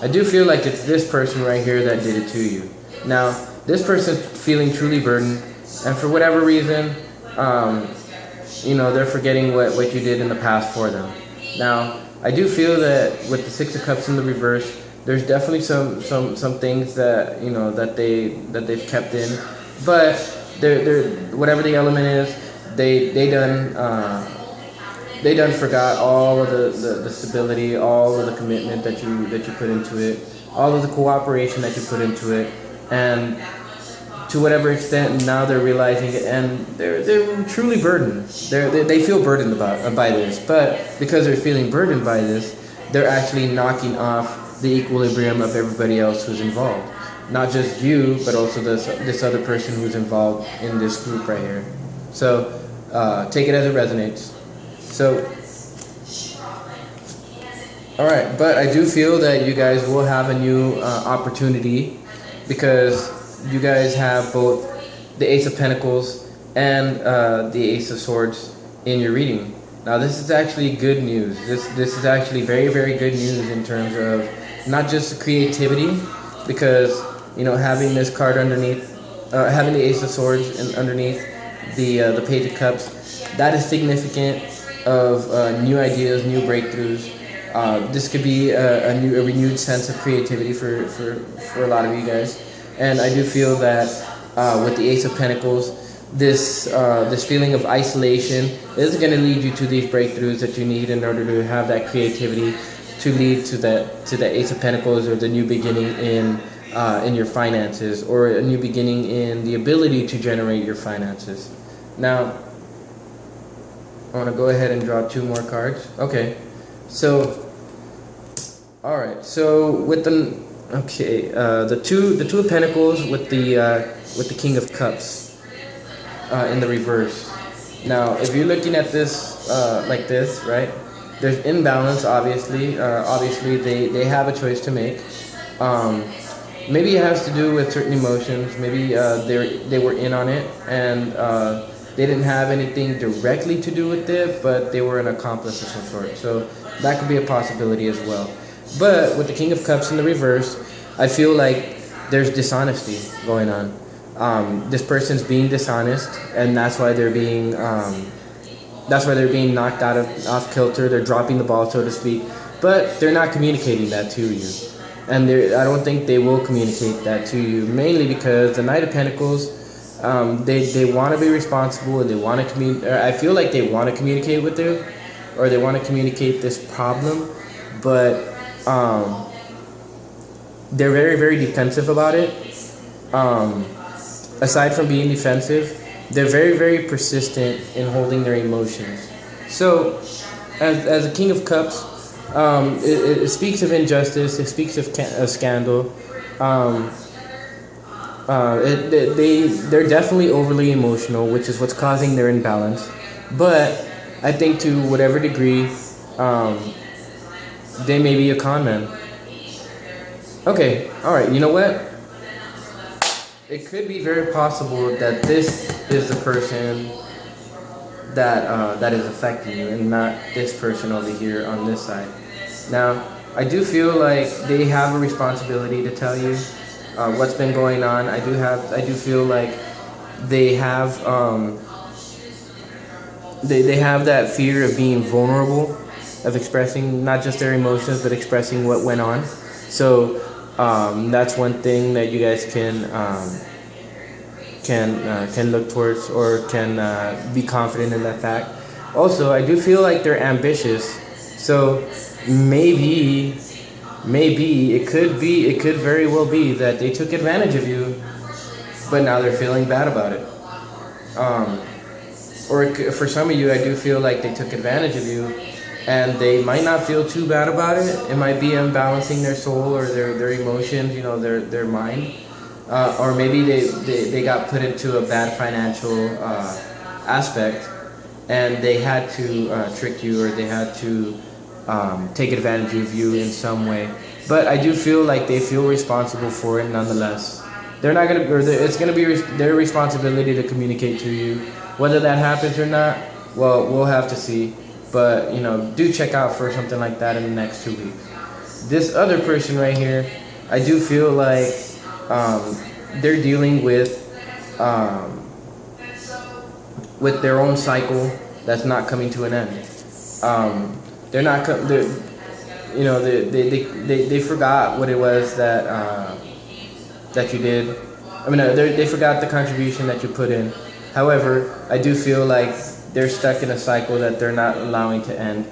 I do feel like it's this person right here that did it to you. Now, this person's feeling truly burdened, and for whatever reason, they're forgetting what you did in the past for them. Now, I do feel that with the Six of Cups in the reverse, there's definitely some things that they've kept in, but they're whatever the element is, they done forgot all of the stability, all of the commitment that you put into it, all of the cooperation that you put into it, and to whatever extent now they're realizing it, and they're truly burdened. They feel burdened by this, but because they're feeling burdened by this, they're actually knocking off the equilibrium of everybody else who's involved. Not just you, but also this other person who's involved in this group right here. So take it as it resonates. So, all right, but I do feel that you guys will have a new opportunity, because you guys have both the Ace of Pentacles and the Ace of Swords in your reading. Now, this is actually good news. This is actually very, very good news in terms of not just creativity, because having this card underneath, having the Ace of Swords and underneath the Page of Cups, that is significant of new ideas, new breakthroughs. This could be a renewed sense of creativity for a lot of you guys. And I do feel that with the Ace of Pentacles, this feeling of isolation is going to lead you to these breakthroughs that you need in order to have that creativity to lead to the Ace of Pentacles, or the new beginning in your finances, or a new beginning in the ability to generate your finances. Now, I want to go ahead and draw two more cards. Okay, so all right. So with the two of Pentacles with the King of Cups in the reverse. Now, if you're looking at this like this, right? There's imbalance, obviously. Obviously, they have a choice to make. Maybe it has to do with certain emotions. Maybe they were in on it, and they didn't have anything directly to do with it, but they were an accomplice of some sort. So that could be a possibility as well. But with the King of Cups in the reverse, I feel like there's dishonesty going on. This person's being dishonest, and that's why they're being knocked off kilter. They're dropping the ball, so to speak. But they're not communicating that to you, and I don't think they will communicate that to you. Mainly because the Knight of Pentacles, they want to be responsible, and they want to communicate. I feel like they want to communicate with you, or they want to communicate this problem, but they're very, very defensive about it. Aside from being defensive, they're very, very persistent in holding their emotions. So, as a King of Cups, it speaks of injustice. It speaks of scandal. They're definitely overly emotional, which is what's causing their imbalance. But I think to whatever degree, they may be a con man. Okay, all right. You know what? It could be very possible that this is the person that is affecting you, and not this person over here on this side. Now, I do feel like they have a responsibility to tell you what's been going on. I do feel like they have they have that fear of being vulnerable, of expressing not just their emotions, but expressing what went on. So that's one thing that you guys can look towards, or can be confident in that fact. Also, I do feel like they're ambitious. So maybe it could very well be that they took advantage of you, but now they're feeling bad about it. Or for some of you, I do feel like they took advantage of you, and they might not feel too bad about it. It might be unbalancing their soul, or their emotions, their mind. Or maybe they got put into a bad financial aspect, and they had to trick you, or they had to take advantage of you in some way. But I do feel like they feel responsible for it nonetheless. They're not gonna, or it's gonna be their responsibility to communicate to you. Whether that happens or not, well, we'll have to see. But do check out for something like that in the next 2 weeks. this other person right here, I do feel like they're dealing with their own cycle that's not coming to an end. They're not. You know, they forgot what it was that you did. I mean, they forgot the contribution that you put in. However, I do feel like they're stuck in a cycle that they're not allowing to end.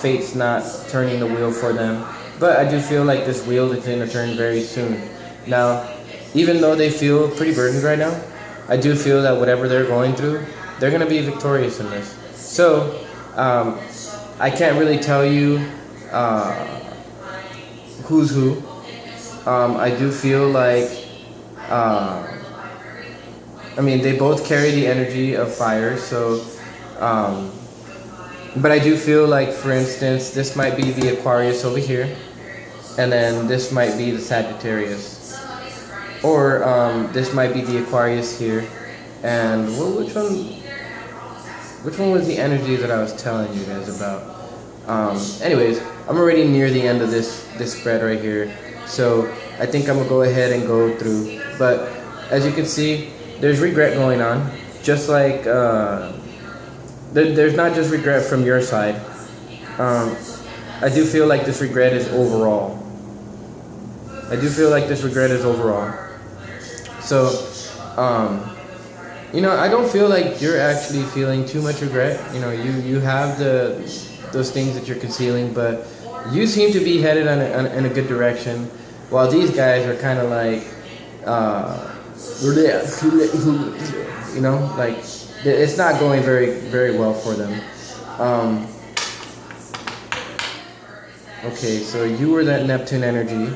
Fate's not turning the wheel for them. But I do feel like this wheel is going to turn very soon. Now, even though they feel pretty burdened right now, I do feel that whatever they're going through, they're going to be victorious in this. So, I can't really tell you who's who. I do feel like, I mean, they both carry the energy of fire, so, but I do feel like, for instance, this might be the Aquarius over here, and then this might be the Sagittarius, or this might be the Aquarius here, and which one was the energy that I was telling you guys about? Anyways, I'm already near the end of this spread right here, so I think I'm gonna go ahead and go through. But as you can see, there's regret going on, just like there's not just regret from your side. I do feel like this regret is overall. So, you know, I don't feel like you're actually feeling too much regret. You know, you have those things that you're concealing, but you seem to be headed in a good direction, while these guys are kind of like, you know, like it's not going very, very well for them. Okay, so you were that Neptune energy,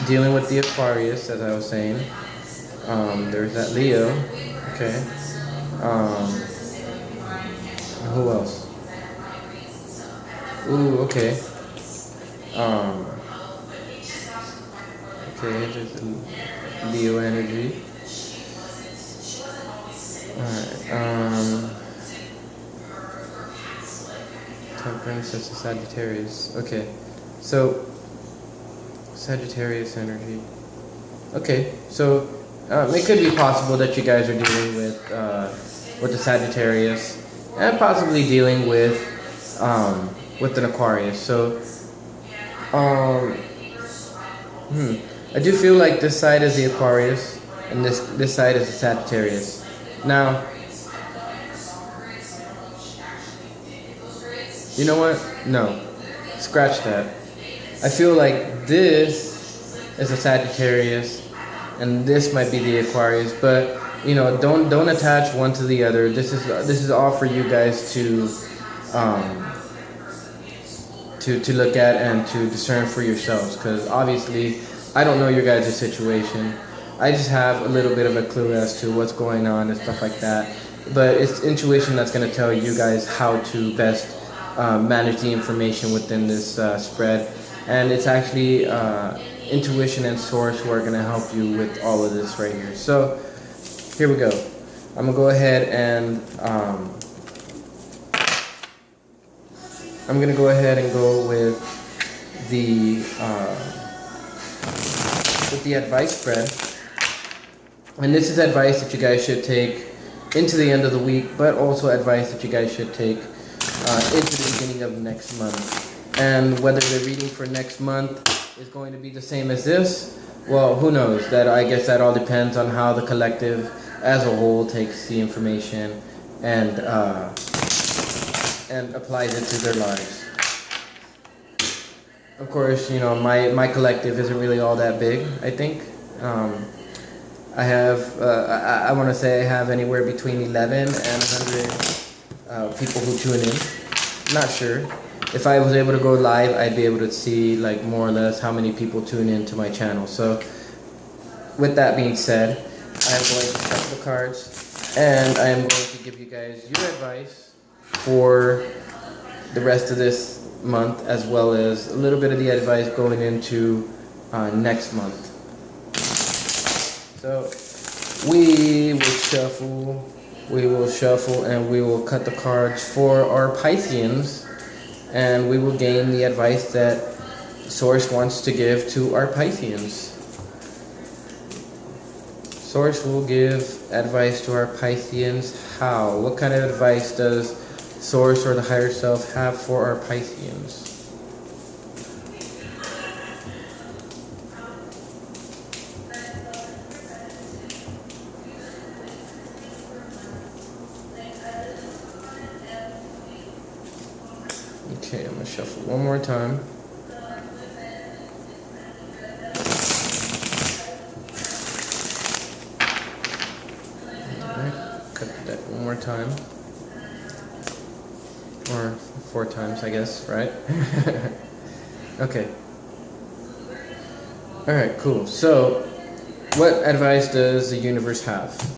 dealing with the Aquarius, as I was saying. There's that Leo. Okay. Who else? Ooh, okay. Okay, there's the Leo energy. Alright, Temperance, that's a Sagittarius. Okay, so Sagittarius energy. Okay, so it could be possible that you guys are dealing with the Sagittarius, and possibly dealing with an Aquarius. So, I do feel like this side is the Aquarius, and this side is the Sagittarius. Now, you know what? No, scratch that. I feel like this is a Sagittarius, and this might be the Aquarius. But you know, don't attach one to the other. This is all for you guys to look at and to discern for yourselves. Because obviously, I don't know your guys' situation. I just have a little bit of a clue as to what's going on and stuff like that. But it's intuition that's going to tell you guys how to best manage the information within this spread. And it's actually intuition and source who are going to help you with all of this right here. So here we go. I'm going to go ahead and go with the advice spread. And this is advice that you guys should take into the end of the week, but also advice that you guys should take into the beginning of next month. And whether the reading for next month is going to be the same as this, well, who knows? I guess that all depends on how the collective as a whole takes the information and applies it to their lives. Of course, you know, my collective isn't really all that big, I think. I have, I want to say I have anywhere between 11 and 100 people who tune in. Not sure. If I was able to go live, I'd be able to see like more or less how many people tune in to my channel. So with that being said, I'm going to cut the cards, and I am going to give you guys your advice for the rest of this month, as well as a little bit of the advice going into next month. So we will shuffle, and we will cut the cards for our Pisceans and we will gain the advice that Source wants to give to our Pisceans. Source will give advice to our Pisceans. How? What kind of advice does Source or the higher self have for our Pisceans? Okay, I'm going to shuffle one more time. Alright, cut the deck one more time. Or 4 times, I guess, right? Okay. Alright, cool. So, what advice does the universe have?